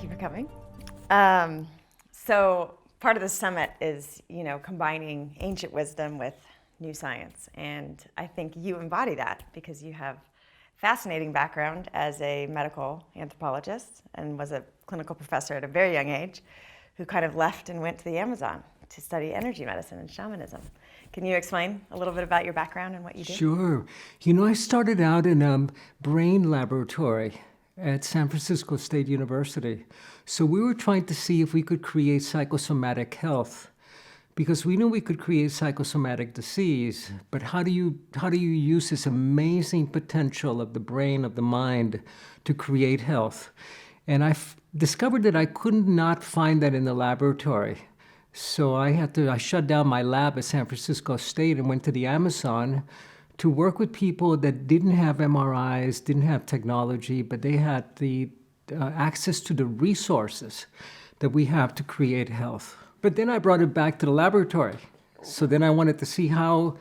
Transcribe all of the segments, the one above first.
you for coming. So part of the summit is, combining ancient wisdom with new science. And I think you embody that because you have fascinating background as a medical anthropologist and was a clinical professor at a very young age who kind of left and went to the Amazon to study energy medicine and shamanism. Can you explain a little bit about your background and what you do? Sure. I started out in a brain laboratory at San Francisco State University. So we were trying to see if we could create psychosomatic health, because we knew we could create psychosomatic disease, but how do you use this amazing potential of the brain, of the mind, to create health? And I discovered that I could not find that in the laboratory. So I shut down my lab at San Francisco State and went to the Amazon to work with people that didn't have MRIs, didn't have technology, but they had the access to the resources that we have to create health. But then I brought it back to the laboratory. So then I wanted to see how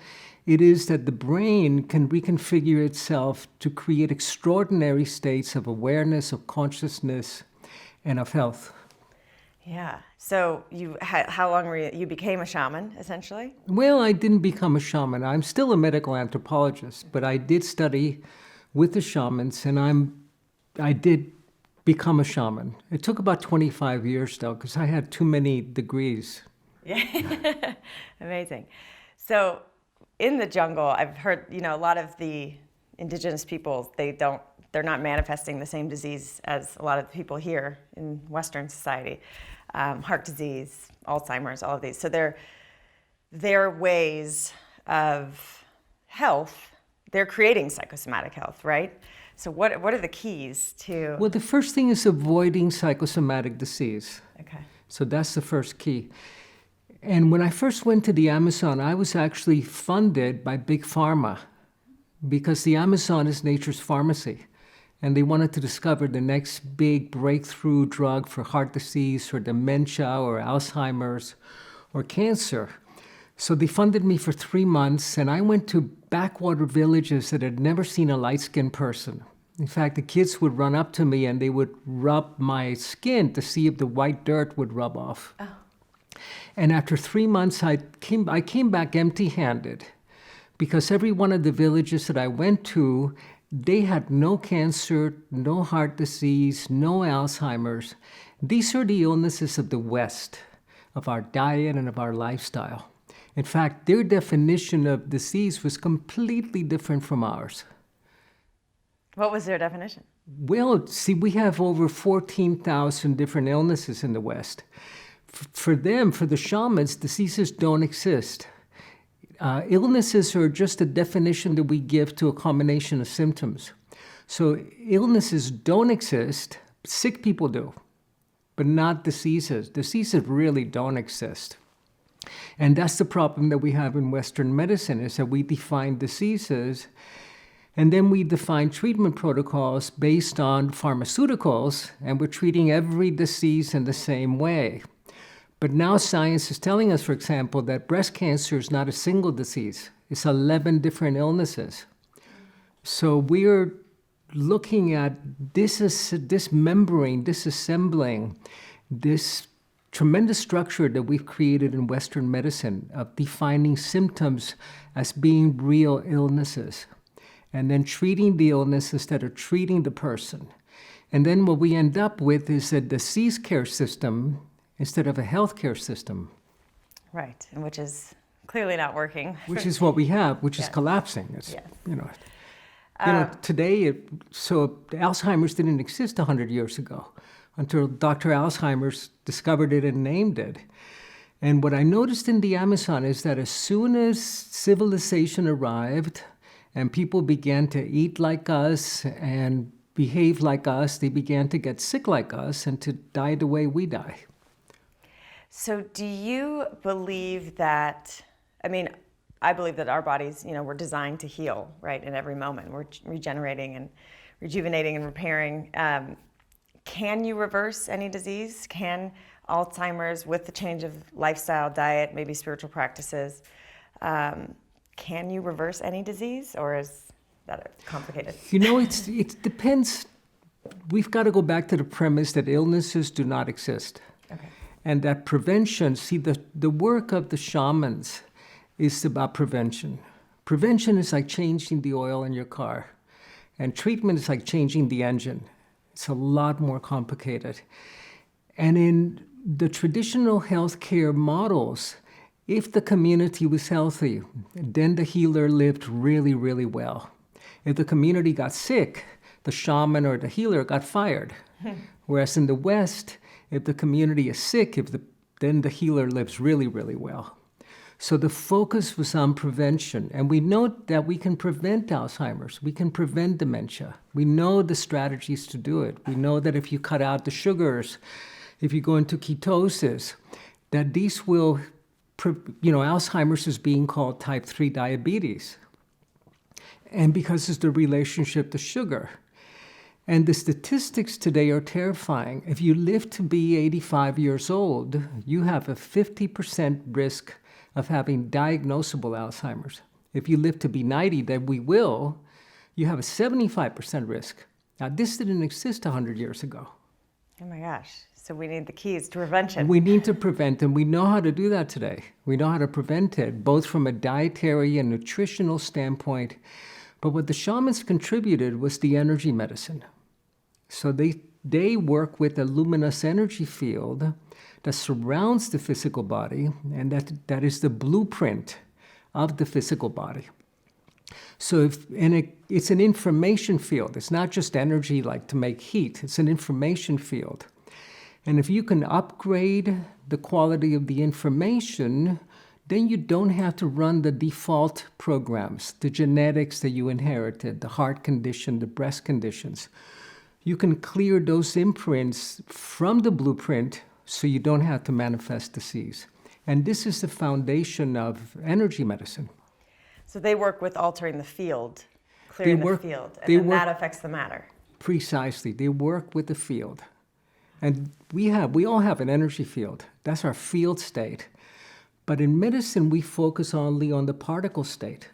it is that the brain can reconfigure itself to create extraordinary states of awareness, of consciousness, and of health. Yeah. So how long were you became a shaman, essentially? Well, I didn't become a shaman. I'm still a medical anthropologist, but I did study with the shamans, and I did become a shaman. It took about 25 years, though, because I had too many degrees. Yeah. Amazing. So in the jungle, I've heard, a lot of the indigenous peoples, they're not manifesting the same disease as a lot of the people here in Western society. Heart disease, Alzheimer's, all of these. So their ways of health, they're creating psychosomatic health, right? So what are the keys to... Well, the first thing is avoiding psychosomatic disease. Okay. So that's the first key. And when I first went to the Amazon, I was actually funded by Big Pharma because the Amazon is nature's pharmacy. And they wanted to discover the next big breakthrough drug for heart disease or dementia or Alzheimer's or cancer. So they funded me for 3 months, and I went to backwater villages that had never seen a light-skinned person. In fact, the kids would run up to me and they would rub my skin to see if the white dirt would rub off. Oh. And after 3 months, I came back empty-handed because every one of the villages that I went to, they had no cancer, no heart disease, no Alzheimer's. These are the illnesses of the West, of our diet and of our lifestyle. In fact, their definition of disease was completely different from ours. What was their definition? Well, see, we have over 14,000 different illnesses in the West. For them, for the shamans, diseases don't exist. Illnesses are just a definition that we give to a combination of symptoms. So illnesses don't exist, sick people do, but not diseases. Diseases really don't exist. And that's the problem that we have in Western medicine, is that we define diseases and then we define treatment protocols based on pharmaceuticals, and we're treating every disease in the same way. But now science is telling us, for example, that breast cancer is not a single disease. It's 11 different illnesses. So we're looking at dismembering, disassembling this tremendous structure that we've created in Western medicine of defining symptoms as being real illnesses, and then treating the illness instead of treating the person. And then what we end up with is a disease care system instead of a healthcare system. Right, and which is clearly not working. Which is what we have, which is Yes. collapsing. Yes. Today, so Alzheimer's didn't exist 100 years ago until Dr. Alzheimer's discovered it and named it. And what I noticed in the Amazon is that as soon as civilization arrived and people began to eat like us and behave like us, they began to get sick like us and to die the way we die. So do you believe that, I believe that our bodies, we're designed to heal, right, in every moment. We're regenerating and rejuvenating and repairing. Can you reverse any disease? Can Alzheimer's, with the change of lifestyle, diet, maybe spiritual practices, can you reverse any disease, or is that complicated? It depends we've got to go back to the premise that illnesses do not exist. Okay. And that prevention, see, the work of the shamans is about prevention. Prevention is like changing the oil in your car. And treatment is like changing the engine. It's a lot more complicated. And in the traditional healthcare models, if the community was healthy, then the healer lived really, really well. If the community got sick, the shaman or the healer got fired. Whereas in the West, if the community is sick, then the healer lives really, really well. So the focus was on prevention. And we know that we can prevent Alzheimer's. We can prevent dementia. We know the strategies to do it. We know that if you cut out the sugars, if you go into ketosis, that these will, Alzheimer's is being called type 3 diabetes. And because it's the relationship to sugar. And the statistics today are terrifying. If you live to be 85 years old, you have a 50% risk of having diagnosable Alzheimer's. If you live to be 90, then we will, you have a 75% risk. Now, this didn't exist 100 years ago. Oh my gosh. So we need the keys to prevention. We need to prevent, and we know how to do that today. We know how to prevent it, both from a dietary and nutritional standpoint. But what the shamans contributed was the energy medicine. So they work with a luminous energy field that surrounds the physical body, and that is the blueprint of the physical body. So it's an information field. It's not just energy like to make heat. It's an information field. And if you can upgrade the quality of the information, then you don't have to run the default programs, the genetics that you inherited, the heart condition, the breast conditions. You can clear those imprints from the blueprint so you don't have to manifest disease. And this is the foundation of energy medicine. So they work with altering the field, clearing the field, and then that affects the matter. Precisely. They work with the field. And we all have an energy field. That's our field state. But in medicine, we focus only on the particle state.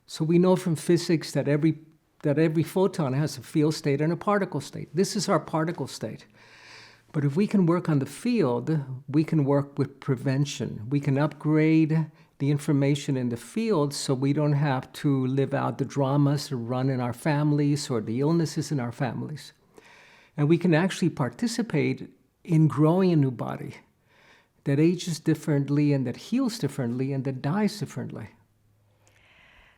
So we know from physics that every photon has a field state and a particle state. This is our particle state. But if we can work on the field, we can work with prevention. We can upgrade the information in the field so we don't have to live out the dramas that run in our families or the illnesses in our families. And we can actually participate in growing a new body that ages differently and that heals differently and that dies differently.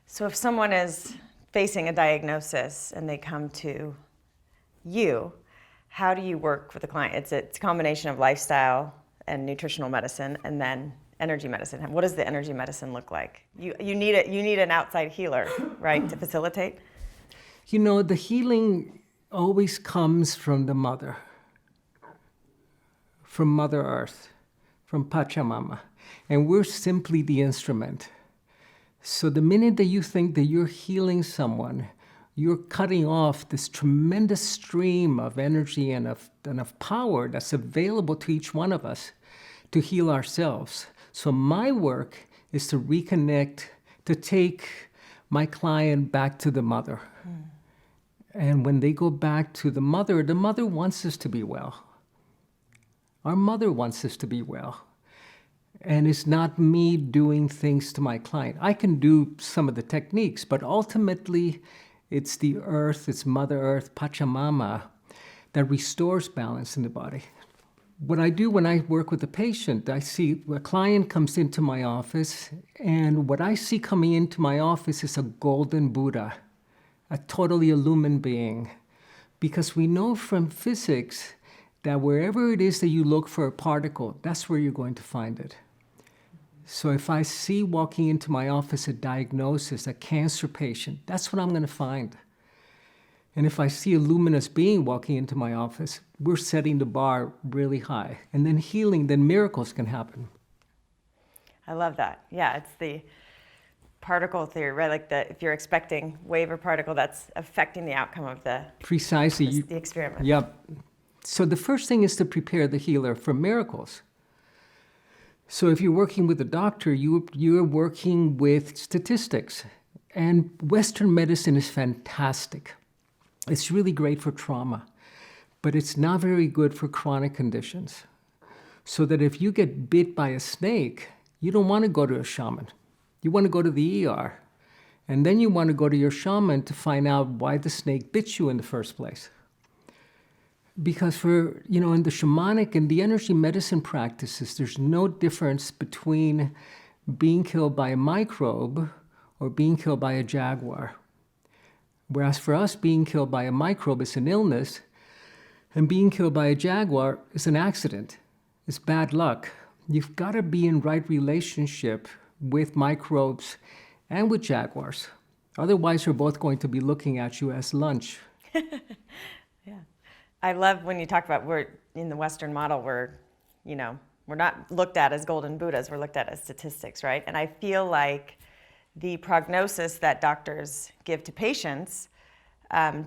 So if someone is facing a diagnosis and they come to you, how do you work with the client? It's a combination of lifestyle and nutritional medicine and then energy medicine. What does the energy medicine look like? You need an outside healer, right, to facilitate? The healing always comes from the mother, from Mother Earth, from Pachamama. And we're simply the instrument. So the minute that you think that you're healing someone, you're cutting off this tremendous stream of energy and of power that's available to each one of us to heal ourselves. So my work is to reconnect, to take my client back to the mother. And when they go back to the mother wants us to be well. Our mother wants us to be well. And it's not me doing things to my client. I can do some of the techniques, but ultimately it's the earth, it's Mother Earth, Pachamama, that restores balance in the body. What I do when I work with a patient, I see a client comes into my office, and what I see coming into my office is a golden Buddha, a totally illumined being. Because we know from physics that wherever it is that you look for a particle, that's where you're going to find it. So if I see walking into my office a diagnosis, a cancer patient, that's what I'm going to find. And if I see a luminous being walking into my office, we're setting the bar really high. And then healing, then miracles can happen. I love that. Yeah, it's the particle theory, right? Like if you're expecting wave or particle, that's affecting the outcome of the experiment. Yep. So the first thing is to prepare the healer for miracles. So if you're working with a doctor, you're working with statistics. And Western medicine is fantastic. It's really great for trauma. but it's not very good for chronic conditions. So that if you get bit by a snake, you don't want to go to a shaman. You want to go to the ER. And then you want to go to your shaman to find out why the snake bit you in the first place. Because in the shamanic and the energy medicine practices, there's no difference between being killed by a microbe or being killed by a jaguar. Whereas for us, being killed by a microbe is an illness, and being killed by a jaguar is an accident. It's bad luck. You've got to be in right relationship with microbes and with jaguars. Otherwise, they're both going to be looking at you as lunch. Yeah. I love when you talk about we're in the Western model, we're not looked at as golden Buddhas, we're looked at as statistics, right? And I feel like the prognosis that doctors give to patients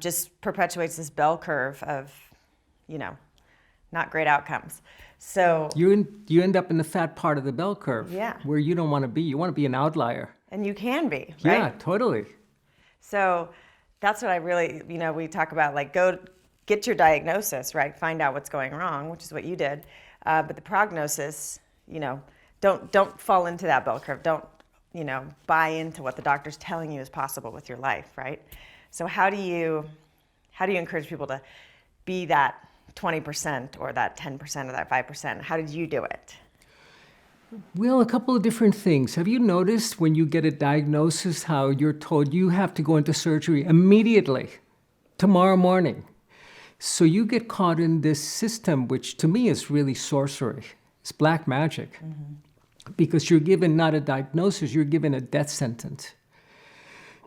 just perpetuates this bell curve of, not great outcomes. So you end up in the fat part of the bell curve, yeah, where you don't want to be. You want to be an outlier. And you can be, right? Yeah, totally. So that's what I really, we talk about, like, go get your diagnosis, right? Find out what's going wrong, which is what you did. But the prognosis, don't fall into that bell curve. Don't, buy into what the doctor's telling you is possible with your life, right? So how do you encourage people to be that 20% or that 10% or that 5%? How did you do it? Well, a couple of different things. Have you noticed when you get a diagnosis how you're told you have to go into surgery immediately, tomorrow morning? So you get caught in this system, which to me is really sorcery. It's black magic. Mm-hmm. Because you're given not a diagnosis, you're given a death sentence.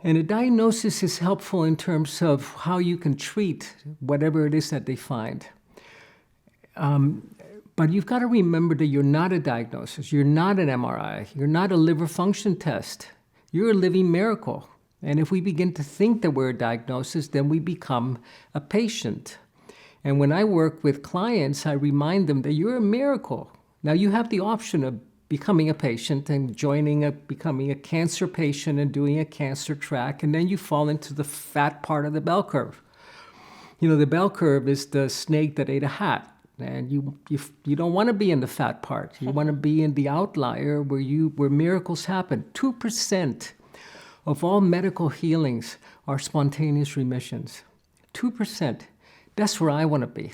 And a diagnosis is helpful in terms of how you can treat whatever it is that they find. But you've got to remember that you're not a diagnosis. You're not an MRI. You're not a liver function test. You're a living miracle. And if we begin to think that we're a diagnosis, then we become a patient. And when I work with clients, I remind them that you're a miracle. Now, you have the option of becoming a patient and becoming a cancer patient and doing a cancer track, and then you fall into the fat part of the bell curve. The bell curve is the snake that ate a hat, and you don't want to be in the fat part. You want to be in the outlier where miracles happen. 2% of all medical healings are spontaneous remissions. 2%. That's where I want to be.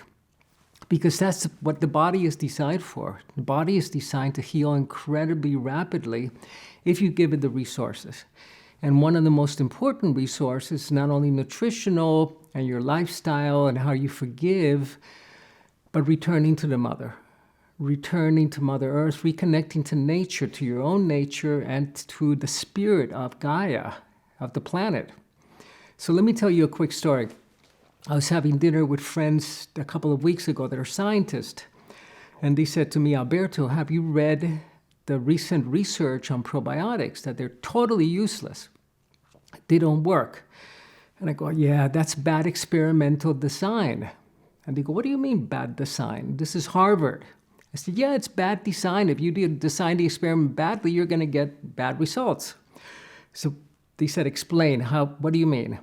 Because that's what the body is designed for. The body is designed to heal incredibly rapidly if you give it the resources. And one of the most important resources, not only nutritional and your lifestyle and how you forgive, but returning to the mother. Returning to Mother Earth, reconnecting to nature, to your own nature, and to the spirit of Gaia, of the planet. So let me tell you a quick story. I was having dinner with friends a couple of weeks ago that are scientists, and they said to me, Alberto, have you read the recent research on probiotics, that they're totally useless? They don't work. And I go, yeah, that's bad experimental design. And they go, what do you mean bad design? This is Harvard. I said, yeah, it's bad design. If you design the experiment badly, you're going to get bad results. So they said, explain, what do you mean?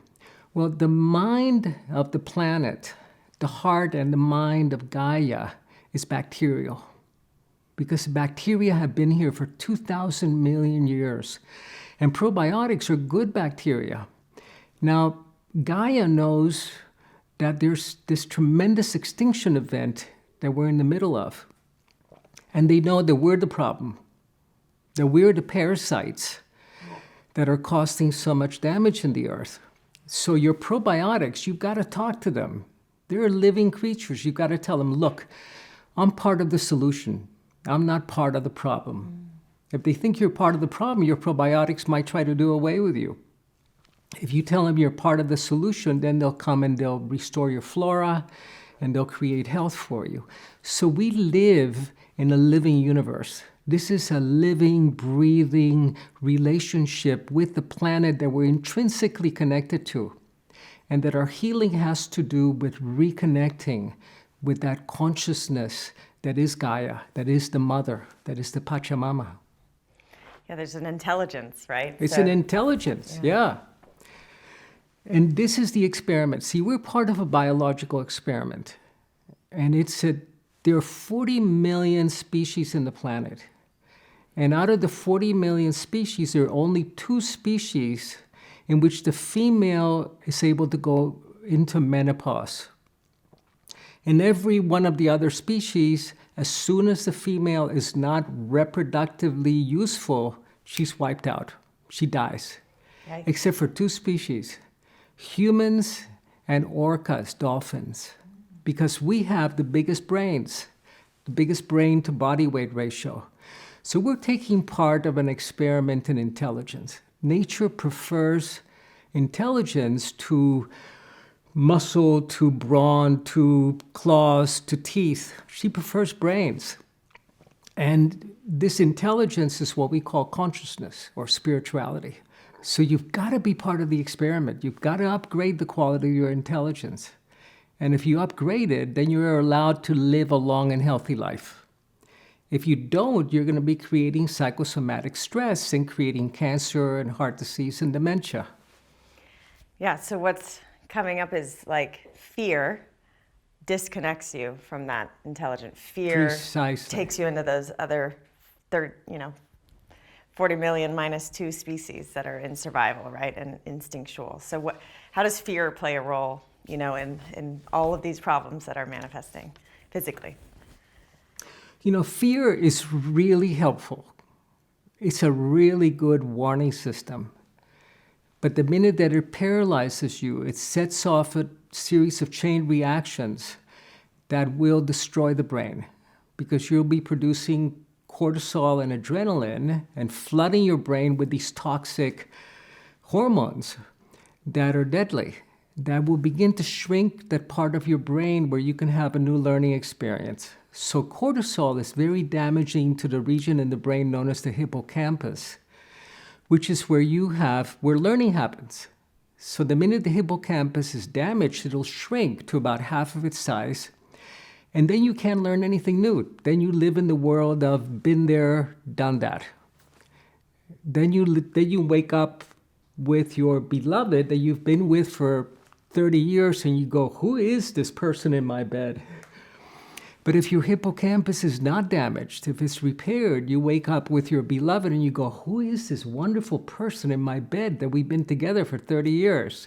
Well, the mind of the planet, the heart and the mind of Gaia is bacterial. Because bacteria have been here for 2,000 million years. And probiotics are good bacteria. Now, Gaia knows that there's this tremendous extinction event that we're in the middle of. And they know that we're the problem. That we're the parasites that are causing so much damage in the earth. So your probiotics, you've got to talk to them. They're living creatures. You've got to tell them, look, I'm part of the solution. I'm not part of the problem. If they think you're part of the problem, your probiotics might try to do away with you. If you tell them you're part of the solution, then they'll come and they'll restore your flora and they'll create health for you. So we live in a living universe. This is a living, breathing relationship with the planet that we're intrinsically connected to, and that our healing has to do with reconnecting with that consciousness that is Gaia, that is the mother, that is the Pachamama. Yeah, there's an intelligence, right? It's an intelligence, yeah. And this is the experiment. See, we're part of a biological experiment. And it said there are 40 million species in the planet. And out of the 40 million species, there are only 2 species in which the female is able to go into menopause. In every one of the other species, as soon as the female is not reproductively useful, she's wiped out. She dies. Yikes. Except for 2 species, humans and orcas, dolphins, because we have the biggest brains, the biggest brain to body weight ratio. So we're taking part of an experiment in intelligence. Nature prefers intelligence to muscle, to brawn, to claws, to teeth. She prefers brains. And this intelligence is what we call consciousness or spirituality. So you've got to be part of the experiment. You've got to upgrade the quality of your intelligence. And if you upgrade it, then you're allowed to live a long and healthy life. If you don't, you're going to be creating psychosomatic stress and creating cancer and heart disease and dementia. Yeah, so what's coming up is like fear disconnects you from that intelligent. Fear Precisely. takes you into those other 40 million minus 2 species that are in survival, right, and instinctual. So how does fear play a role, in all of these problems that are manifesting physically? Fear is really helpful. It's a really good warning system. But the minute that it paralyzes you, it sets off a series of chain reactions that will destroy the brain, because you'll be producing cortisol and adrenaline and flooding your brain with these toxic hormones that are deadly, that will begin to shrink that part of your brain where you can have a new learning experience. So cortisol is very damaging to the region in the brain known as the hippocampus, which is where learning happens. So the minute the hippocampus is damaged, it'll shrink to about half of its size. And then you can't learn anything new. Then you live in the world of been there, done that. Then you wake up with your beloved that you've been with for 30 years and you go, who is this person in my bed? But if your hippocampus is not damaged, if it's repaired, you wake up with your beloved and you go, who is this wonderful person in my bed that we've been together for 30 years?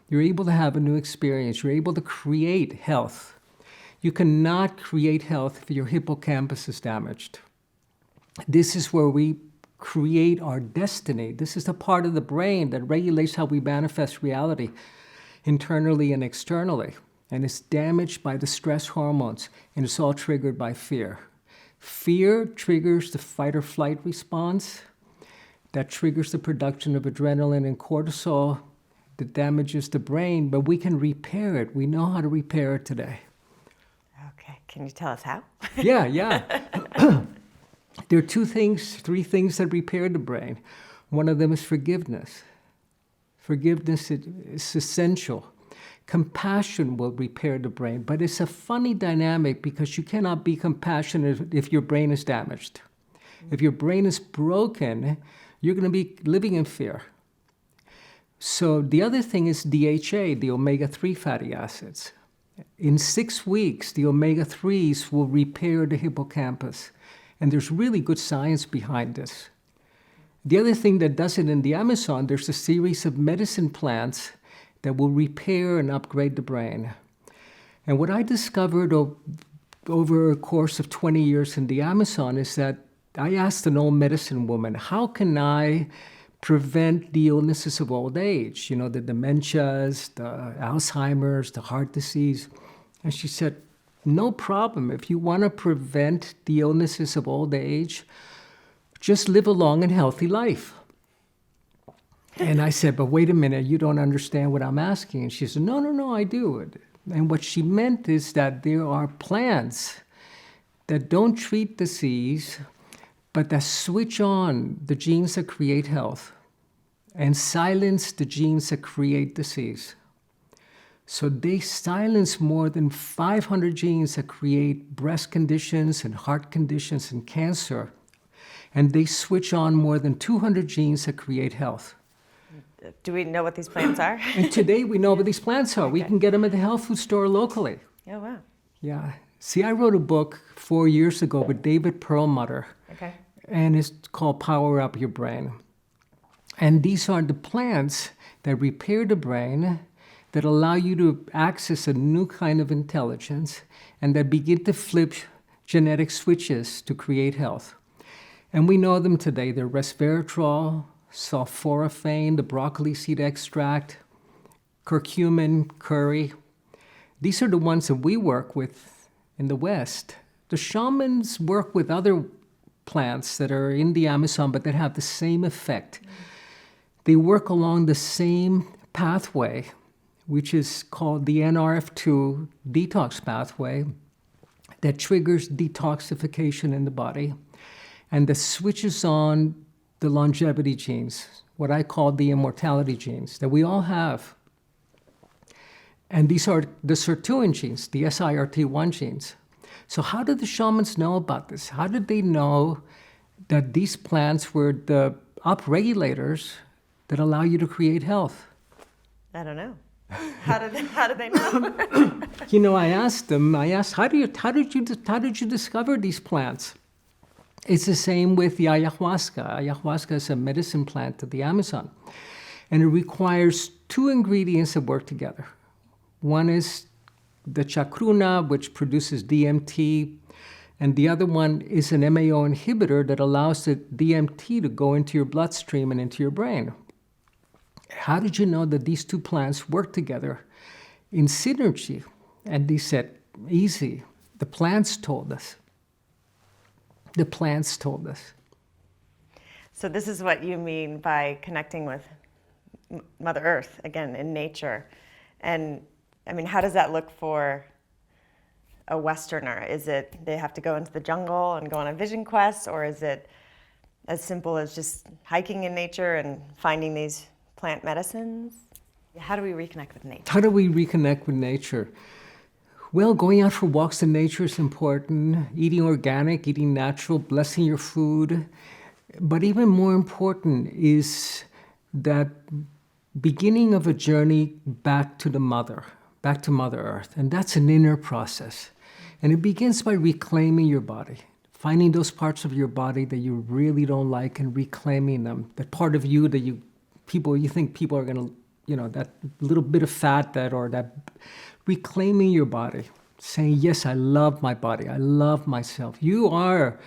You're able to have a new experience. You're able to create health. You cannot create health if your hippocampus is damaged. This is where we create our destiny. This is the part of the brain that regulates how we manifest reality internally and externally. And it's damaged by the stress hormones, and it's all triggered by fear. Fear triggers the fight or flight response. That triggers the production of adrenaline and cortisol that damages the brain, but we can repair it. We know how to repair it today. Okay, can you tell us how? Yeah. There are 3 things that repair the brain. One of them is forgiveness. Forgiveness is essential. Compassion will repair the brain, but it's a funny dynamic because you cannot be compassionate if your brain is damaged. If your brain is broken, you're going to be living in fear. So the other thing is DHA, the omega-3 fatty acids. In 6 weeks, the omega-3s will repair the hippocampus, and there's really good science behind this. The other thing that does it in the Amazon, there's a series of medicine plants that will repair and upgrade the brain. And what I discovered over a course of 20 years in the Amazon is that I asked an old medicine woman, how can I prevent the illnesses of old age? The dementias, the Alzheimer's, the heart disease. And she said, no problem. If you want to prevent the illnesses of old age, just live a long and healthy life. And I said, but wait a minute, you don't understand what I'm asking. And she said, no, I do. And what she meant is that there are plants that don't treat disease, but that switch on the genes that create health and silence the genes that create disease. So they silence more than 500 genes that create breast conditions and heart conditions and cancer. And they switch on more than 200 genes that create health. Do we know what these plants are? And today we know what these plants are. We can get them at the health food store locally. Oh, wow. Yeah. See, I wrote a book 4 years ago with David Perlmutter, Okay. and it's called Power Up Your Brain. And these are the plants that repair the brain, that allow you to access a new kind of intelligence, and that begin to flip genetic switches to create health. And we know them today. They're resveratrol, sulforaphane, the broccoli seed extract, curcumin, curry. These are the ones that we work with in the West. The shamans work with other plants that are in the Amazon, but that have the same effect. They work along the same pathway, which is called the NRF2 detox pathway, that triggers detoxification in the body and that switches on the longevity genes, what I call the immortality genes, that we all have. And these are the sirtuin genes, the SIRT1 genes. So how did the shamans know about this? How did they know that these plants were the upregulators that allow you to create health? I don't know. How did they know? You know, I asked, how did you discover these plants? It's the same with the ayahuasca. Ayahuasca is a medicine plant of the Amazon. And it requires two ingredients that work together. One is the chacruna, which produces DMT, and the other one is an MAO inhibitor that allows the DMT to go into your bloodstream and into your brain. How did you know that these two plants work together in synergy? And they said, easy. The plants told us. The plants told us. So this is what you mean by connecting with Mother Earth, again, in nature. And I mean, how does that look for a Westerner? Is it they have to go into the jungle and go on a vision quest, or is it as simple as just hiking in nature and finding these plant medicines? How do we reconnect with nature? How do we reconnect with nature? Well, going out for walks in nature is important. Eating organic, eating natural, blessing your food. But even more important is that beginning of a journey back to the mother, back to Mother Earth. And that's an inner process. And it begins by reclaiming your body, finding those parts of your body that you really don't like and reclaiming them. That part of you that you think people are going to, that little bit of fat reclaiming your body, saying, yes, I love my body, I love myself. You are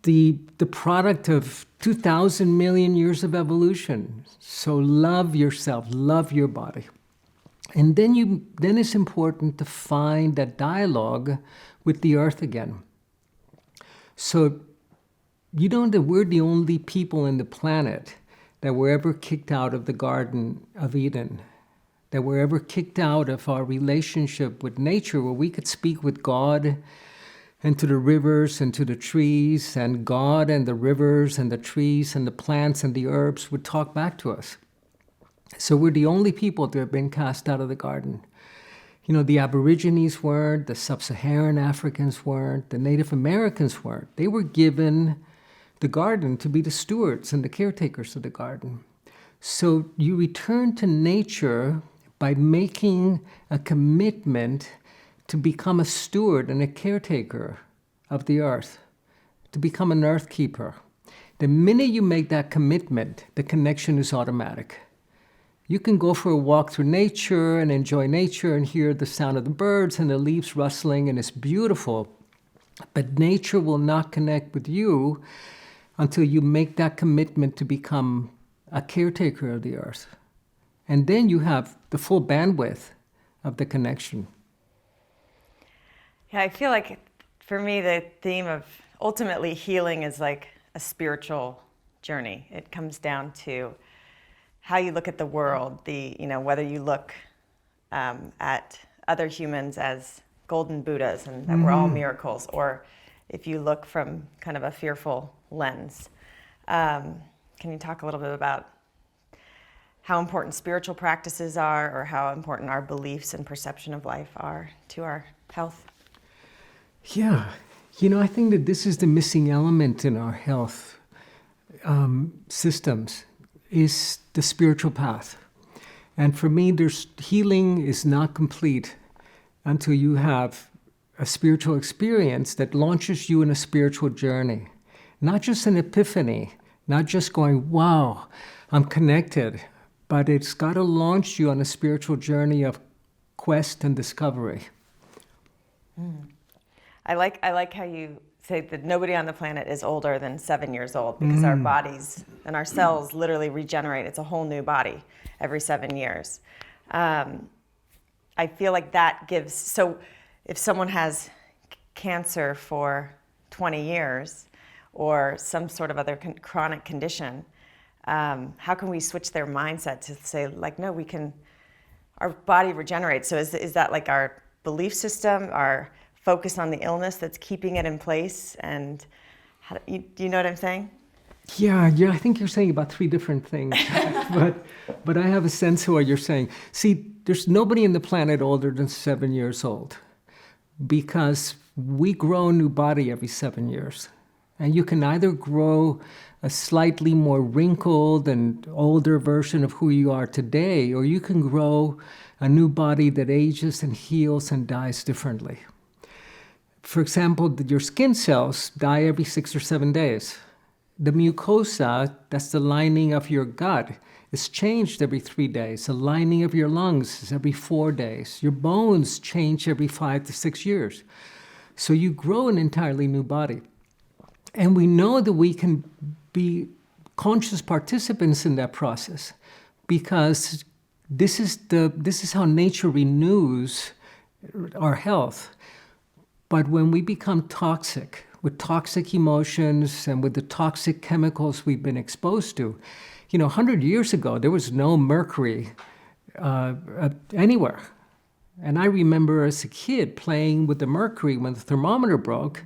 the product of 2,000 million years of evolution. So love yourself, love your body. And then it's important to find that dialogue with the earth again. So you know that we're the only people in the planet that were ever kicked out of the Garden of Eden, that were ever kicked out of our relationship with nature, where we could speak with God and to the rivers and to the trees, and God and the rivers and the trees and the plants and the herbs would talk back to us. So we're the only people that have been cast out of the garden. You know, the Aborigines weren't, the Sub-Saharan Africans weren't, the Native Americans weren't. They were given the garden to be the stewards and the caretakers of the garden. So you return to nature by making a commitment to become a steward and a caretaker of the earth, to become an earth keeper. The minute you make that commitment, the connection is automatic. You can go for a walk through nature and enjoy nature and hear the sound of the birds and the leaves rustling, and it's beautiful. But nature will not connect with you until you make that commitment to become a caretaker of the earth. And then you have the full bandwidth of the connection. Yeah, I feel like for me, the theme of ultimately healing is like a spiritual journey. It comes down to how you look at the world, whether you look at other humans as golden Buddhas and that we're all miracles, or if you look from kind of a fearful lens. Can you talk a little bit about how important spiritual practices are, or how important our beliefs and perception of life are to our health? Yeah, I think that this is the missing element in our health systems, is the spiritual path. And for me, healing is not complete until you have a spiritual experience that launches you in a spiritual journey. Not just an epiphany, not just going, wow, I'm connected, but it's got to launch you on a spiritual journey of quest and discovery. I like how you say that nobody on the planet is older than 7 years old, because our bodies and our cells literally regenerate. It's a whole new body every 7 years. I feel like that gives, so if someone has cancer for 20 years or some sort of other chronic condition, how can we switch their mindset to say, like, no, we can, our body regenerates. So is that like our belief system, our focus on the illness that's keeping it in place? And do you know what I'm saying? Yeah, I think you're saying about three different things, but I have a sense of what you're saying. See, there's nobody in the planet older than 7 years old, because we grow a new body every 7 years. And you can either grow a slightly more wrinkled and older version of who you are today, or you can grow a new body that ages and heals and dies differently. For example, your skin cells die every 6 or 7 days. The mucosa, that's the lining of your gut, is changed every 3 days. The lining of your lungs is every 4 days. Your bones change every 5 to 6 years. So you grow an entirely new body. And we know that we can be conscious participants in that process, because this is how nature renews our health. But when we become toxic, with toxic emotions and with the toxic chemicals we've been exposed to, 100 years ago, there was no mercury anywhere. And I remember as a kid playing with the mercury when the thermometer broke.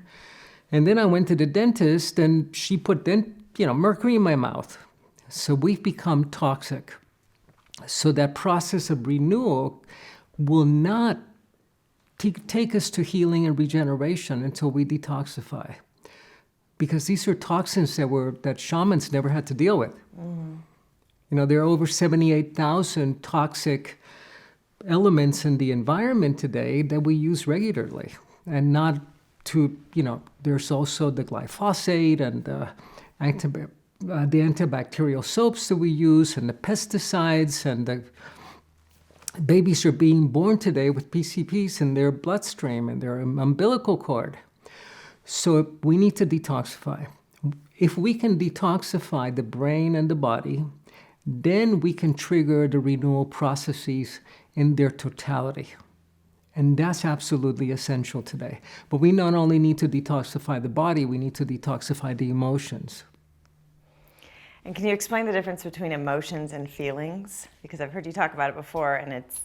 And then I went to the dentist and she put mercury in my mouth. So we've become toxic. So that process of renewal will not take us to healing and regeneration until we detoxify. Because these are toxins that shamans never had to deal with. There are over 78,000 toxic elements in the environment today that we use regularly. And not to, there's also the glyphosate and the antibacterial soaps that we use, and the pesticides, and the babies are being born today with PCPs in their bloodstream and their umbilical cord. So we need to detoxify. If we can detoxify the brain and the body, then we can trigger the renewal processes in their totality. And that's absolutely essential today. But we not only need to detoxify the body, we need to detoxify the emotions. And can you explain the difference between emotions and feelings? Because I've heard you talk about it before, and it's,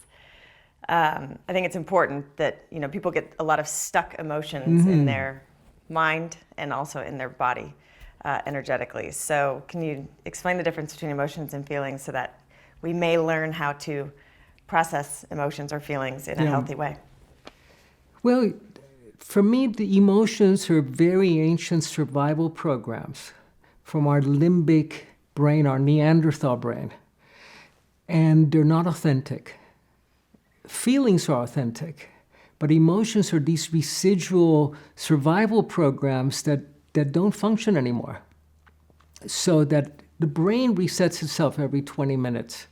I think it's important that, people get a lot of stuck emotions in their mind and also in their body energetically. So can you explain the difference between emotions and feelings so that we may learn how to process emotions or feelings in a healthy way? Well, for me, the emotions are very ancient survival programs from our limbic brain, our Neanderthal brain. And they're not authentic. Feelings are authentic, but emotions are these residual survival programs that don't function anymore. So that the brain resets itself every 20 minutes.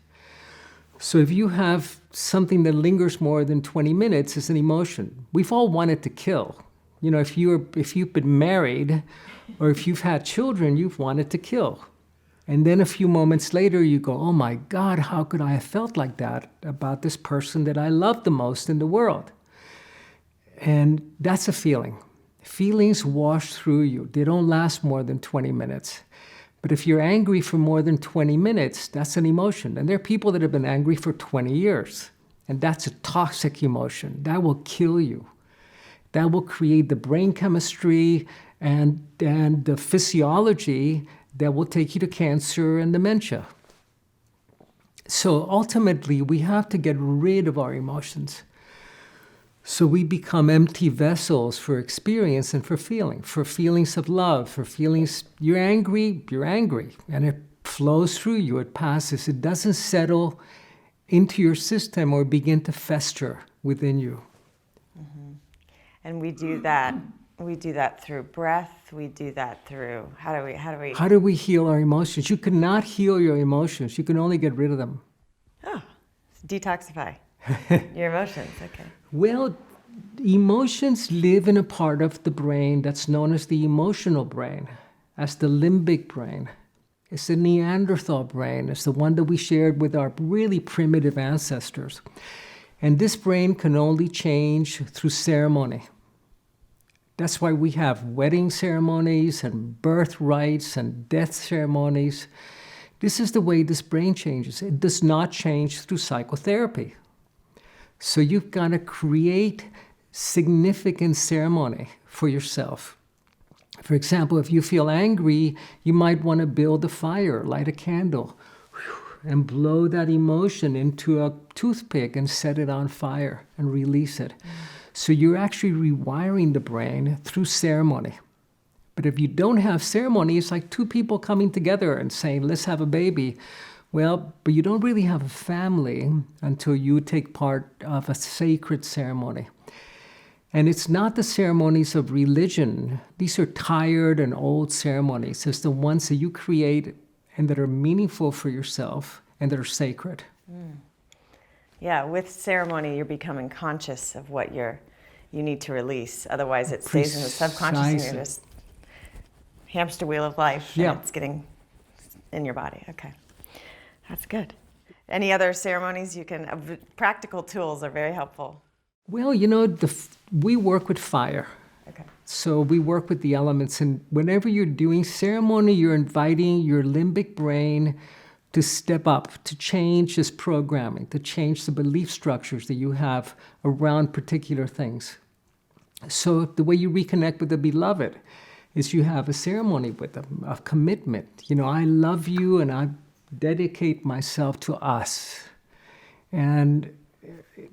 So if you have something that lingers more than 20 minutes, it's an emotion. We've all wanted to kill. If you've been married or if you've had children, you've wanted to kill. And then a few moments later, you go, oh my God, how could I have felt like that about this person that I love the most in the world? And that's a feeling. Feelings wash through you. They don't last more than 20 minutes. But if you're angry for more than 20 minutes, that's an emotion. And there are people that have been angry for 20 years. And that's a toxic emotion. That will kill you. That will create the brain chemistry and the physiology that will take you to cancer and dementia. So ultimately, we have to get rid of our emotions. So we become empty vessels for experience and for feelings of love, for feelings, you're angry, and it flows through you, it passes. It doesn't settle into your system or begin to fester within you. And we do that. We do that through breath. We do that through how do we How do we heal our emotions? You cannot heal your emotions. You can only get rid of them. Oh, detoxify your emotions. Okay. Well, emotions live in a part of the brain that's known as the emotional brain, as the limbic brain. It's the Neanderthal brain. It's the one that we shared with our really primitive ancestors. And this brain can only change through ceremony. That's why we have wedding ceremonies and birth rites and death ceremonies. This is the way this brain changes. It does not change through psychotherapy. So you've got to create significant ceremony for yourself. For example, if you feel angry, you might want to build a fire, light a candle, and blow that emotion into a toothpick and set it on fire and release it. So you're actually rewiring the brain through ceremony. But if you don't have ceremony, it's like two people coming together and saying, let's have a baby. Well, but you don't really have a family until you take part of a sacred ceremony. And it's not the ceremonies of religion. These are tired and old ceremonies. It's the ones that you create and that are meaningful for yourself and that are sacred. Yeah, with ceremony, you're becoming conscious of what you need to release. Otherwise, it stays in the subconscious and you're just hamster wheel of life. Yeah. And it's getting in your body. Okay, that's good. Any other ceremonies practical tools are very helpful. Well, we work with fire. Okay. So we work with the elements, and whenever you're doing ceremony, you're inviting your limbic brain to step up, to change this programming, to change the belief structures that you have around particular things. So the way you reconnect with the beloved is you have a ceremony with them, a commitment. I love you and I dedicate myself to us. And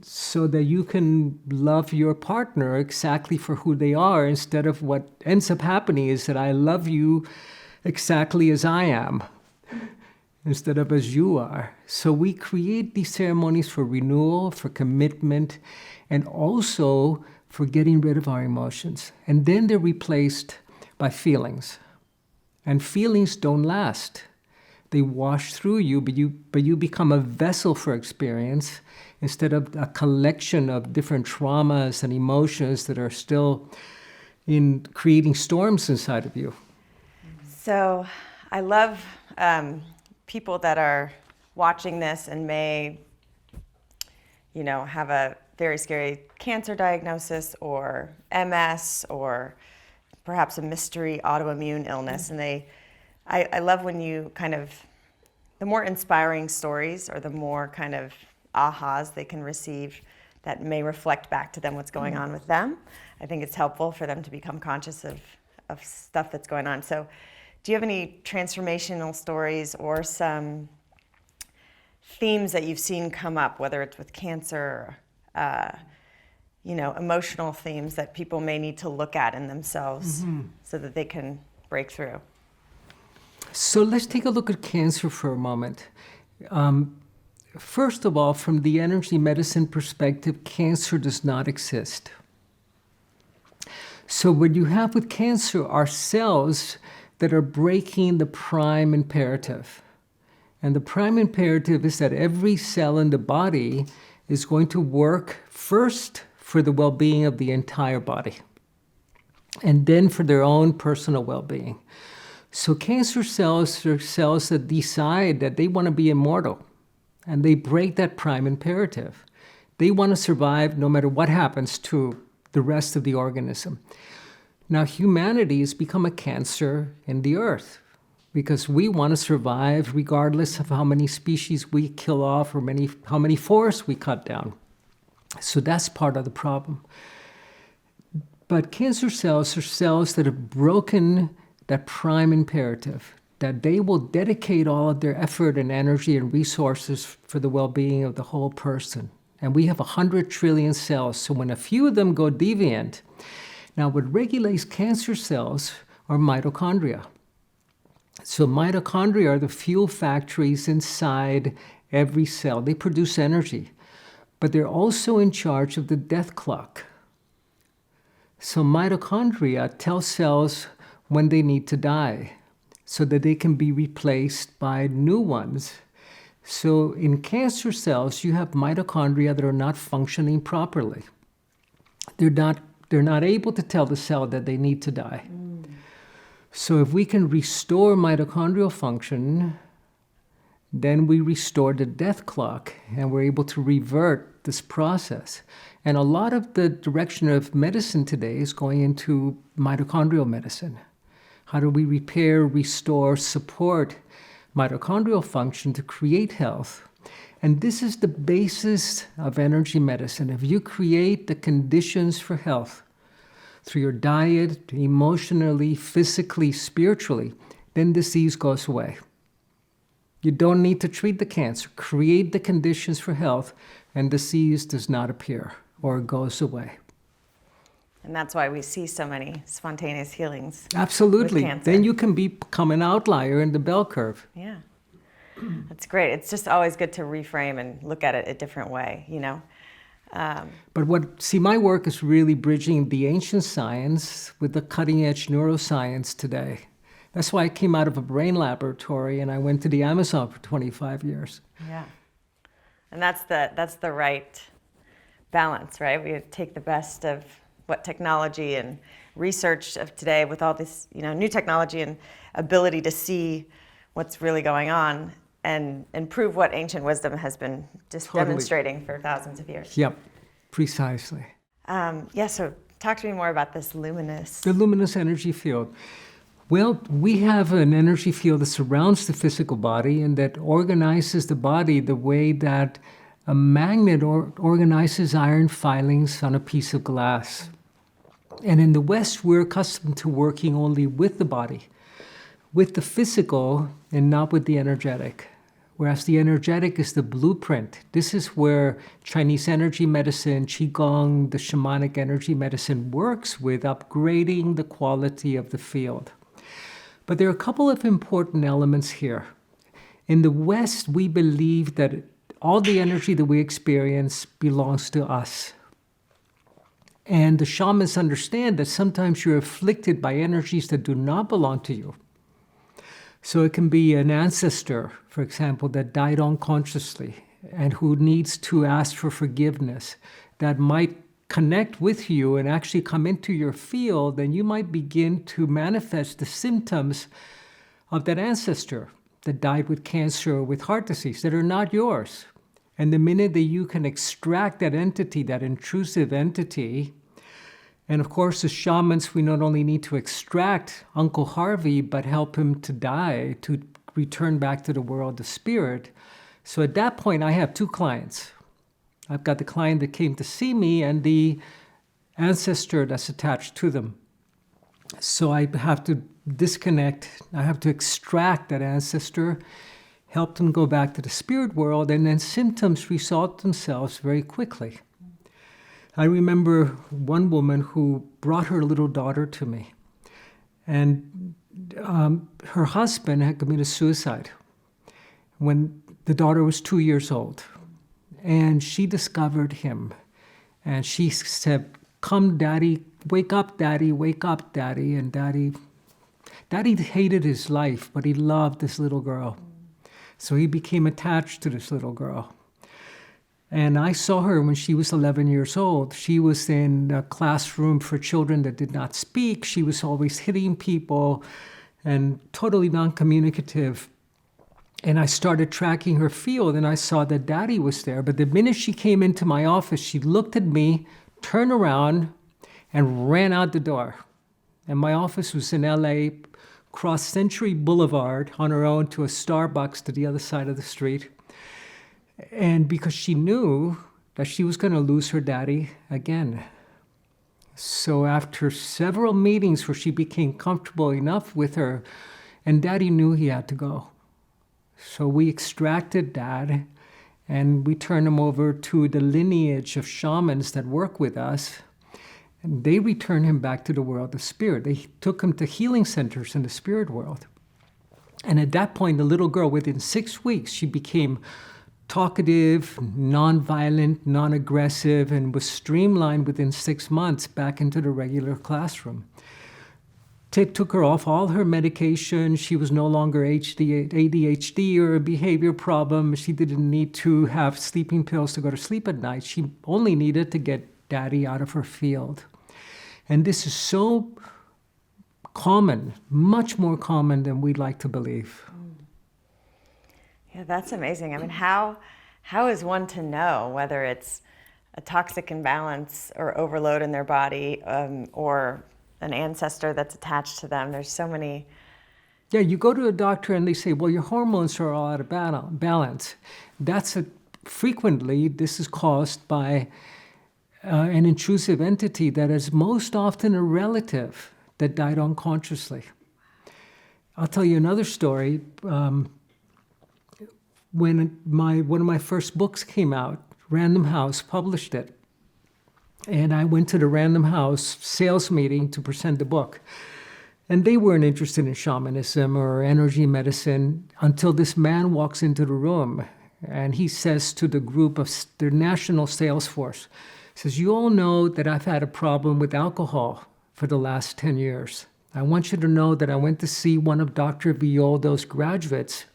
so that you can love your partner exactly for who they are, instead of what ends up happening is that I love you exactly as I am, instead of as you are. So we create these ceremonies for renewal, for commitment, and also for getting rid of our emotions. And then they're replaced by feelings. And feelings don't last. They wash through you, but you become a vessel for experience instead of a collection of different traumas and emotions that are still in creating storms inside of you. So I love people that are watching this and may, have a very scary cancer diagnosis or MS or perhaps a mystery autoimmune illness. And I love when you the more inspiring stories or the more kind of ahas they can receive that may reflect back to them what's going on with them. I think it's helpful for them to become conscious of stuff that's going on. So do you have any transformational stories or some themes that you've seen come up, whether it's with cancer, emotional themes that people may need to look at in themselves so that they can break through? So let's take a look at cancer for a moment. First of all, from the energy medicine perspective, cancer does not exist. So what you have with cancer are cells that are breaking the prime imperative. And the prime imperative is that every cell in the body is going to work first for the well-being of the entire body, and then for their own personal well-being. So cancer cells are cells that decide that they want to be immortal, and they break that prime imperative. They want to survive no matter what happens to the rest of the organism. Now, humanity has become a cancer in the earth because we want to survive regardless of how many species we kill off or how many forests we cut down. So that's part of the problem. But cancer cells are cells that have broken that prime imperative, that they will dedicate all of their effort and energy and resources for the well-being of the whole person. And we have 100 trillion cells, so when a few of them go deviant, now what regulates cancer cells are mitochondria. So mitochondria are the fuel factories inside every cell. They produce energy, but they're also in charge of the death clock. So mitochondria tell cells when they need to die so that they can be replaced by new ones. So in cancer cells, you have mitochondria that are not functioning properly. They're not able to tell the cell that they need to die. So if we can restore mitochondrial function, then we restore the death clock and we're able to revert this process. And a lot of the direction of medicine today is going into mitochondrial medicine. How do we repair, restore, support mitochondrial function to create health? And this is the basis of energy medicine. If you create the conditions for health through your diet, emotionally, physically, spiritually, then disease goes away. You don't need to treat the cancer. Create the conditions for health, and disease does not appear or goes away. And that's why we see so many spontaneous healings. Absolutely. With cancer. Then you can become an outlier in the bell curve. Yeah. That's great. It's just always good to reframe and look at it a different way, you know? But my work is really bridging the ancient science with the cutting edge neuroscience today. That's why I came out of a brain laboratory and I went to the Amazon for 25 years. Yeah. And that's the right balance, right? We take the best of what technology and research of today with all this, you know, new technology and ability to see what's really going on and prove what ancient wisdom has been just demonstrating for thousands of years. Yep, precisely. So talk to me more about this luminous. The luminous energy field. Well, we have an energy field that surrounds the physical body and that organizes the body the way that a magnet organizes iron filings on a piece of glass. And in the West, we're accustomed to working only with the body, with the physical and not with the energetic. Whereas the energetic is the blueprint. This is where Chinese energy medicine, Qigong, the shamanic energy medicine works with upgrading the quality of the field. But there are a couple of important elements here. In the West, we believe that all the energy that we experience belongs to us. And the shamans understand that sometimes you're afflicted by energies that do not belong to you. So it can be an ancestor, for example, that died unconsciously and who needs to ask for forgiveness, that might connect with you and actually come into your field, then you might begin to manifest the symptoms of that ancestor that died with cancer or with heart disease that are not yours. And the minute that you can extract that entity, that intrusive entity, and of course, as shamans, we not only need to extract Uncle Harvey, but help him to die, to return back to the world of spirit. So at that point, I have two clients. I've got the client that came to see me and the ancestor that's attached to them. So I have to disconnect, I have to extract that ancestor, help them go back to the spirit world, and then symptoms resolve themselves very quickly. I remember one woman who brought her little daughter to me, and her husband had committed suicide when the daughter was 2 years old. And she discovered him, and she said, "Come, Daddy, wake up, Daddy, wake up, Daddy." And Daddy hated his life, but he loved this little girl. So he became attached to this little girl. And I saw her when she was 11 years old. She was in a classroom for children that did not speak. She was always hitting people and totally non-communicative. And I started tracking her field, and I saw that Daddy was there. But the minute she came into my office, she looked at me, turned around, and ran out the door. And my office was in LA, crossed Century Boulevard on her own to a Starbucks to the other side of the street. And because she knew that she was going to lose her daddy again. So after several meetings where she became comfortable enough with her, and Daddy knew he had to go. So we extracted Dad, and we turned him over to the lineage of shamans that work with us. And they returned him back to the world of spirit. They took him to healing centers in the spirit world. And at that point, the little girl, within 6 weeks, she became talkative, non-violent, non-aggressive, and was streamlined within 6 months back into the regular classroom. Took her off all her medication. She was no longer ADHD or a behavior problem. She didn't need to have sleeping pills to go to sleep at night. She only needed to get daddy out of her field. And this is so common, much more common than we'd like to believe. Yeah, that's amazing. I mean, how is one to know whether it's a toxic imbalance or overload in their body, or an ancestor that's attached to them? There's so many. Yeah, you go to a doctor and they say, well, your hormones are all out of balance. Frequently, this is caused by an intrusive entity that is most often a relative that died unconsciously. I'll tell you another story. When one of my first books came out, Random House published it. And I went to the Random House sales meeting to present the book. And they weren't interested in shamanism or energy medicine until this man walks into the room and he says to the group of their national sales force, says, you all know that I've had a problem with alcohol for the last 10 years. I want you to know that I went to see one of Dr. Violdo's graduates,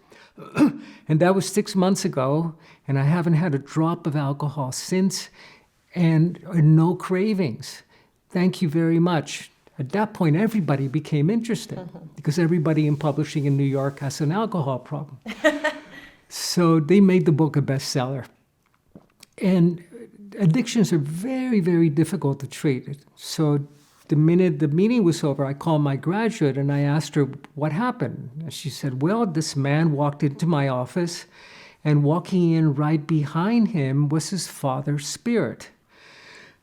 and that was 6 months ago, and I haven't had a drop of alcohol since, and no cravings. Thank you very much. At that point, everybody became interested because everybody in publishing in New York has an alcohol problem. So they made the book a bestseller. And addictions are very, very difficult to treat. So the minute the meeting was over, I called my graduate and I asked her what happened. And she said, well, this man walked into my office, and walking in right behind him was his father's spirit.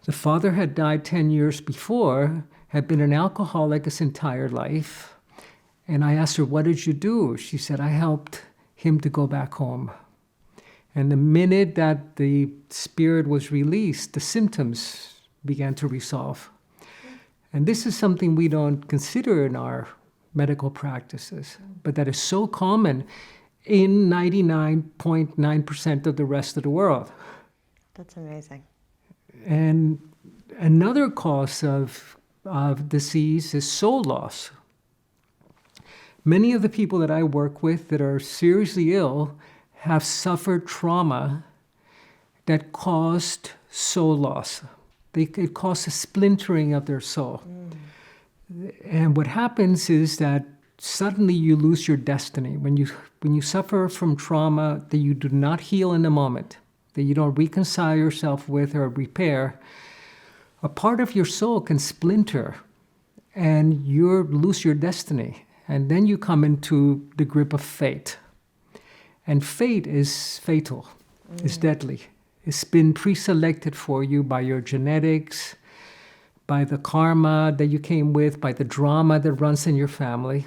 The father had died 10 years before, had been an alcoholic his entire life. And I asked her, what did you do? She said, I helped him to go back home. And the minute that the spirit was released, the symptoms began to resolve. And this is something we don't consider in our medical practices, but that is so common in 99.9% of the rest of the world. That's amazing. And another cause of disease is soul loss. Many of the people that I work with that are seriously ill have suffered trauma that caused soul loss. It caused a splintering of their soul. And what happens is that suddenly you lose your destiny. When you suffer from trauma that you do not heal in the moment, that you don't reconcile yourself with or repair, a part of your soul can splinter and you lose your destiny. And then you come into the grip of fate. And fate is fatal, is deadly. It's been pre-selected for you by your genetics, by the karma that you came with, by the drama that runs in your family.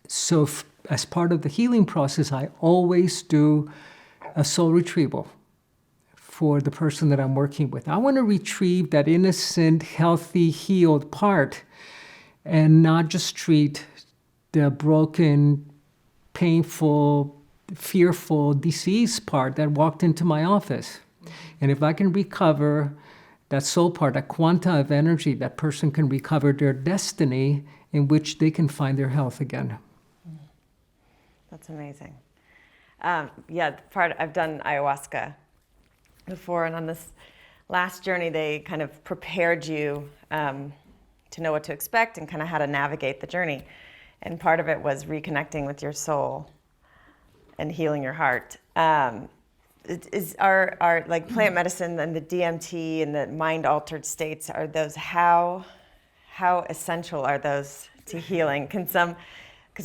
So as part of the healing process, I always do a soul retrieval for the person that I'm working with. I want to retrieve that innocent, healthy, healed part and not just treat the broken, painful, fearful, diseased part that walked into my office. And if I can recover that soul part, that quanta of energy, that person can recover their destiny in which they can find their health again. That's amazing. I've done ayahuasca before, and on this last journey, they kind of prepared you to know what to expect and kind of how to navigate the journey. And part of it was reconnecting with your soul and healing your heart. Are like plant medicine and the DMT and the mind-altered states, are those, how essential are those to healing? Because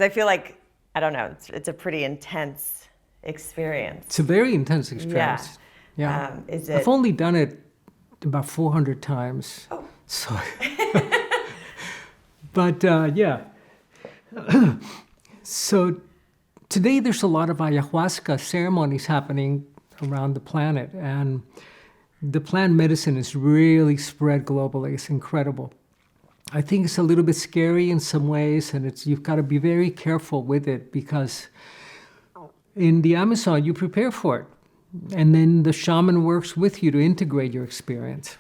I feel like, I don't know, it's a pretty intense experience. It's a very intense experience. Yeah. I've only done it about 400 times. Oh. So, but yeah. So today there's a lot of ayahuasca ceremonies happening around the planet, and the plant medicine is really spread globally. It's incredible. I think it's a little bit scary in some ways, and you've got to be very careful with it, because in the Amazon you prepare for it. And then the shaman works with you to integrate your experience.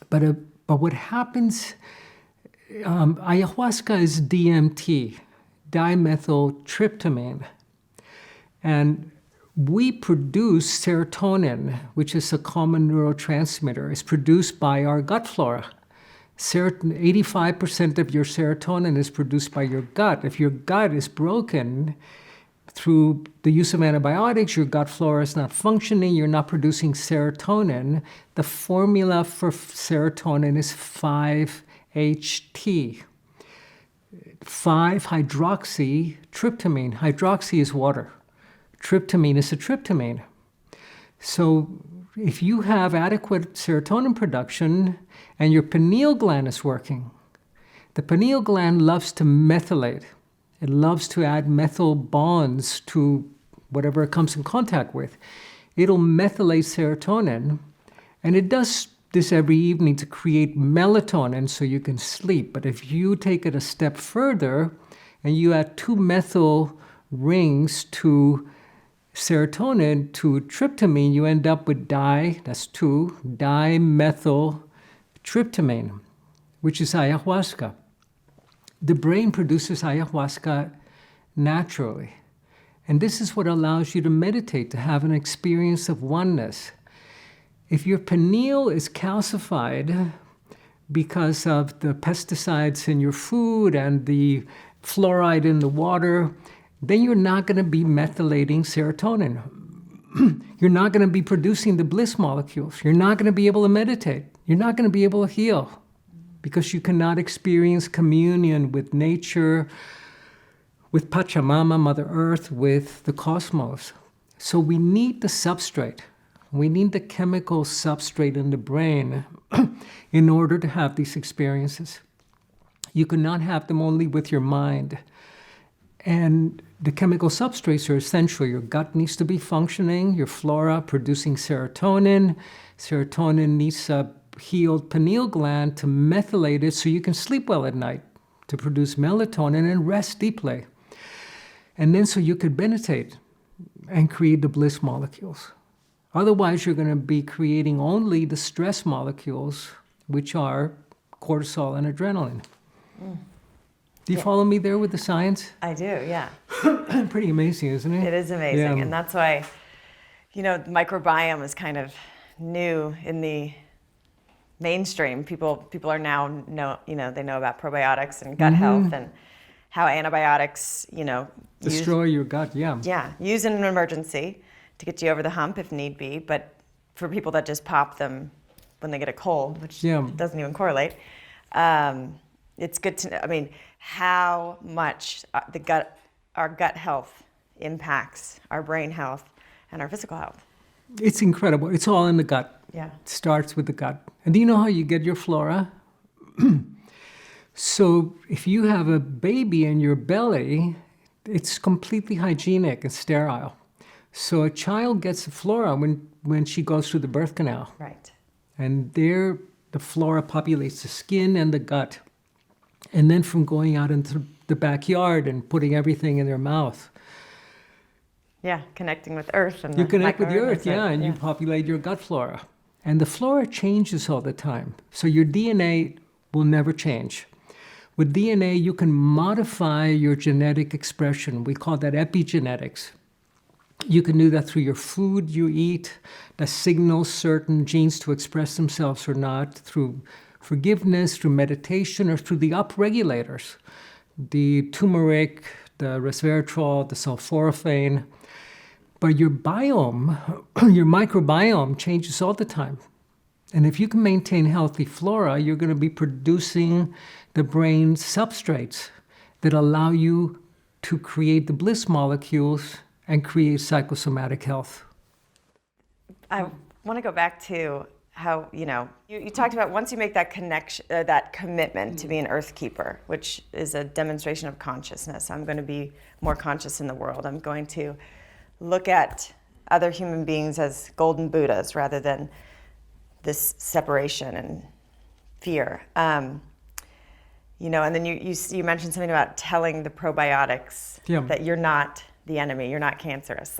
But what happens, ayahuasca is DMT, dimethyltryptamine. And we produce serotonin, which is a common neurotransmitter. It's produced by our gut flora. 85% of your serotonin is produced by your gut. If your gut is broken through the use of antibiotics, your gut flora is not functioning, you're not producing serotonin. The formula for serotonin is 5-HT. 5-hydroxytryptamine. Hydroxy is water. Tryptamine is a tryptamine. So if you have adequate serotonin production and your pineal gland is working, the pineal gland loves to methylate. It loves to add methyl bonds to whatever it comes in contact with. It'll methylate serotonin, and it does this every evening to create melatonin so you can sleep. But if you take it a step further and you add 2 methyl rings to serotonin to tryptamine, you end up with dimethyltryptamine, which is ayahuasca. The brain produces ayahuasca naturally. And this is what allows you to meditate, to have an experience of oneness. If your pineal is calcified because of the pesticides in your food and the fluoride in the water, then you're not going to be methylating serotonin. You're not going to be producing the bliss molecules. You're not going to be able to meditate. You're not going to be able to heal because you cannot experience communion with nature, with Pachamama, Mother Earth, with the cosmos. So we need the substrate. We need the chemical substrate in the brain in order to have these experiences. You cannot have them only with your mind. And the chemical substrates are essential. Your gut needs to be functioning, your flora producing serotonin. Serotonin needs a healed pineal gland to methylate it so you can sleep well at night, to produce melatonin and rest deeply. And then so you could meditate and create the bliss molecules. Otherwise, you're going to be creating only the stress molecules, which are cortisol and adrenaline. Do you follow me there with the science? I do, yeah. Pretty amazing, isn't it? It is amazing. Yeah. And that's why, the microbiome is kind of new in the mainstream. People are now they know about probiotics and gut health and how antibiotics, Destroy your gut, yeah. Yeah, use in an emergency to get you over the hump if need be. But for people that just pop them when they get a cold, which doesn't even correlate, it's good to know, how much our gut health impacts our brain health and our physical health. It's incredible. It's all in the gut. Yeah. It starts with the gut. And do you know how you get your flora? So if you have a baby in your belly, it's completely hygienic and sterile. So a child gets a flora when she goes through the birth canal. Right. And there, the flora populates the skin and the gut. And then from going out into the backyard and putting everything in their mouth. Yeah, connecting with Earth. And you connect with the Earth, and you populate your gut flora. And the flora changes all the time. So your DNA will never change. With DNA, you can modify your genetic expression. We call that epigenetics. You can do that through your food you eat, that signals certain genes to express themselves or not, through forgiveness, through meditation, or through the upregulators, the turmeric, the resveratrol, the sulforaphane. But your biome, your microbiome changes all the time. And if you can maintain healthy flora, you're going to be producing the brain's substrates that allow you to create the bliss molecules and create psychosomatic health. I want to go back to how, you talked about once you make that connection, that commitment to be an earth keeper, which is a demonstration of consciousness. I'm going to be more conscious in the world. I'm going to look at other human beings as golden Buddhas rather than this separation and fear. And then you mentioned something about telling the probiotics that you're not the enemy, you're not cancerous.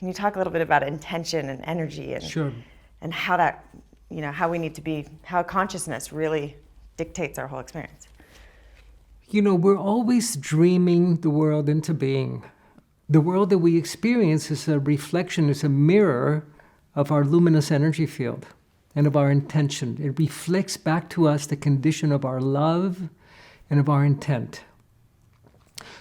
Can you talk a little bit about intention and energy and Sure. and how that, how we need to be, how consciousness really dictates our whole experience? We're always dreaming the world into being. The world that we experience is a reflection, is a mirror of our luminous energy field and of our intention. It reflects back to us the condition of our love and of our intent.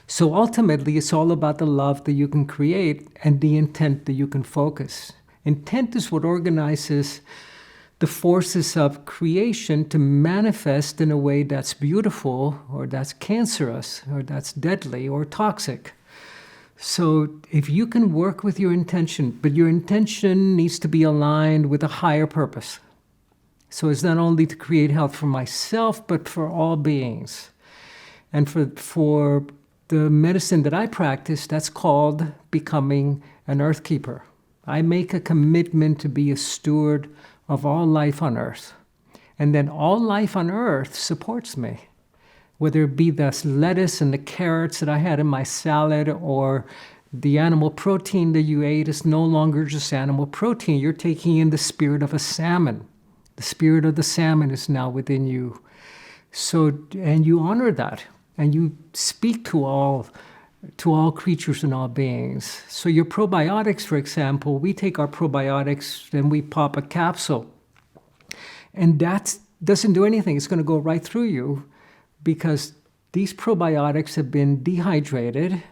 So ultimately, it's all about the love that you can create and the intent that you can focus. Intent is what organizes the forces of creation to manifest in a way that's beautiful, or that's cancerous, or that's deadly, or toxic. So if you can work with your intention, but your intention needs to be aligned with a higher purpose. So it's not only to create health for myself, but for all beings. And for the medicine that I practice, that's called becoming an earth keeper. I make a commitment to be a steward of all life on earth. And then all life on earth supports me. Whether it be the lettuce and the carrots that I had in my salad, or the animal protein that you ate is no longer just animal protein. You're taking in the spirit of a salmon. The spirit of the salmon is now within you. So, and you honor that, and you speak to all creatures and all beings. So your probiotics, for example, we take our probiotics and we pop a capsule. And that doesn't do anything. It's going to go right through you, because these probiotics have been dehydrated,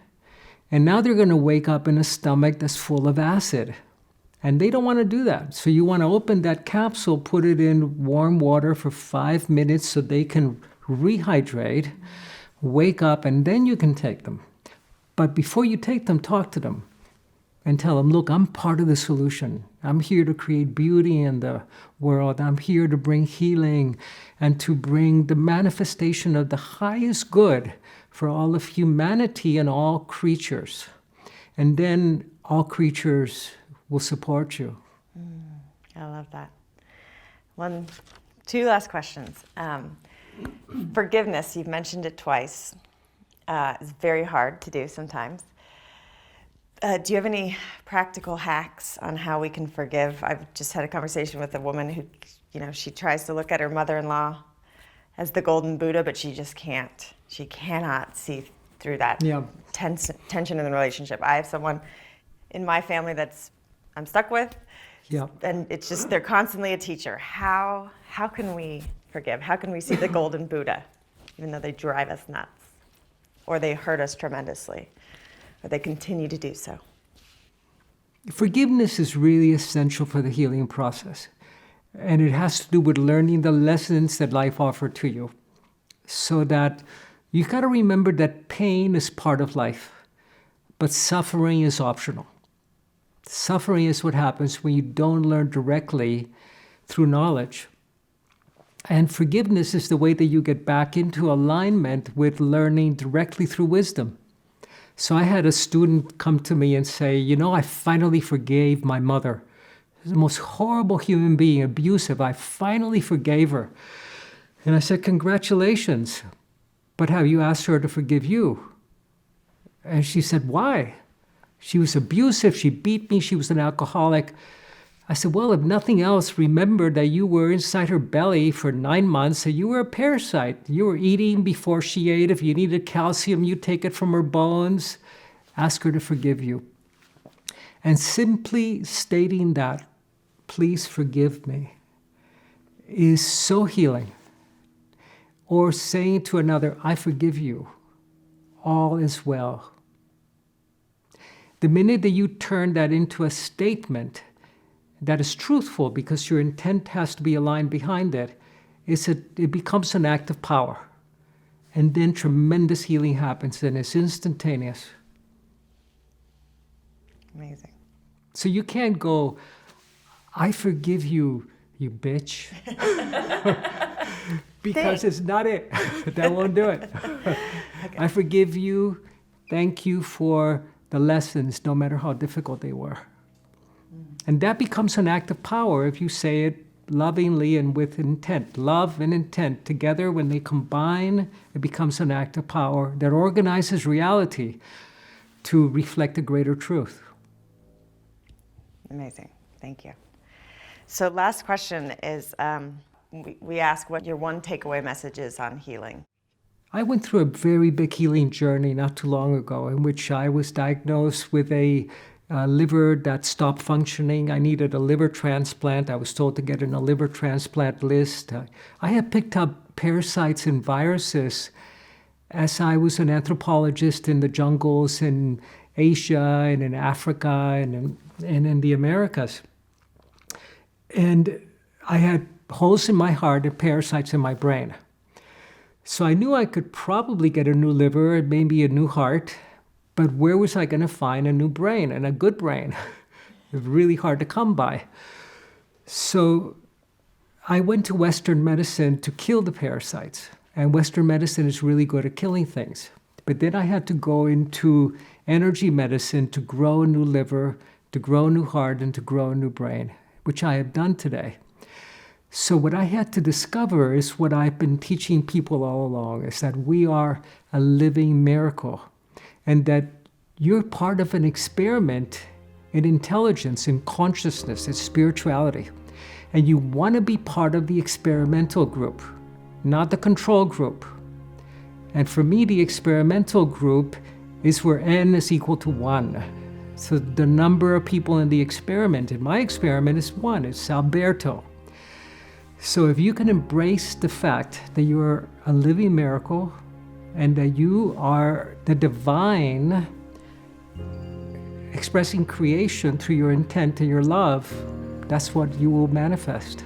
and now they're going to wake up in a stomach that's full of acid. And they don't want to do that. So you want to open that capsule, put it in warm water for 5 minutes so they can rehydrate, wake up, and then you can take them. But before you take them, talk to them and tell them, look, I'm part of the solution. I'm here to create beauty in the world. I'm here to bring healing and to bring the manifestation of the highest good for all of humanity and all creatures. And then all creatures will support you. I love that. Two last questions. Forgiveness, you've mentioned it twice. It's very hard to do sometimes. Do you have any practical hacks on how we can forgive? I've just had a conversation with a woman who, she tries to look at her mother-in-law as the golden Buddha, but she just can't. She cannot see through that tension in the relationship. I have someone in my family I'm stuck with, and it's just, they're constantly a teacher. How can we forgive? How can we see the golden Buddha, even though they drive us nuts, or they hurt us tremendously, or they continue to do so? Forgiveness is really essential for the healing process. And it has to do with learning the lessons that life offered to you. So that you've got to remember that pain is part of life, but suffering is optional. Suffering is what happens when you don't learn directly through knowledge. And forgiveness is the way that you get back into alignment with learning directly through wisdom. So I had a student come to me and say, I finally forgave my mother. She's the most horrible human being, abusive. I finally forgave her. And I said, congratulations. But have you asked her to forgive you? And she said, why? She was abusive. She beat me. She was an alcoholic. I said, well, if nothing else, remember that you were inside her belly for 9 months and you were a parasite. You were eating before she ate. If you needed calcium, you take it from her bones. Ask her to forgive you. And simply stating that, please forgive me, is so healing. Or saying to another, I forgive you. All is well. The minute that you turn that into a statement that is truthful, because your intent has to be aligned behind it, it becomes an act of power. And then tremendous healing happens, and it's instantaneous. Amazing. So you can't go, I forgive you, you bitch. Because it's not it. That won't do it. Okay. I forgive you. Thank you for the lessons, no matter how difficult they were. And that becomes an act of power if you say it lovingly and with intent. Love and intent together, when they combine, it becomes an act of power that organizes reality to reflect a greater truth. Amazing. Thank you. So last question is, we ask what your one takeaway message is on healing. I went through a very big healing journey not too long ago in which I was diagnosed with a liver that stopped functioning. I needed a liver transplant. I was told to get in a liver transplant list. I had picked up parasites and viruses as I was an anthropologist in the jungles in Asia and in Africa and in the Americas. And I had holes in my heart and parasites in my brain. So I knew I could probably get a new liver and maybe a new heart, but where was I going to find a new brain and a good brain? It's really hard to come by. So I went to Western medicine to kill the parasites. And Western medicine is really good at killing things. But then I had to go into energy medicine to grow a new liver, to grow a new heart, and to grow a new brain, which I have done today. So what I had to discover is what I've been teaching people all along, is that we are a living miracle and that you're part of an experiment in intelligence, in consciousness, in spirituality. And you want to be part of the experimental group, not the control group. And for me, the experimental group is where n is equal to 1. So the number of people in the experiment, in my experiment, is 1. It's Alberto. So if you can embrace the fact that you're a living miracle and that you are the divine expressing creation through your intent and your love, that's what you will manifest.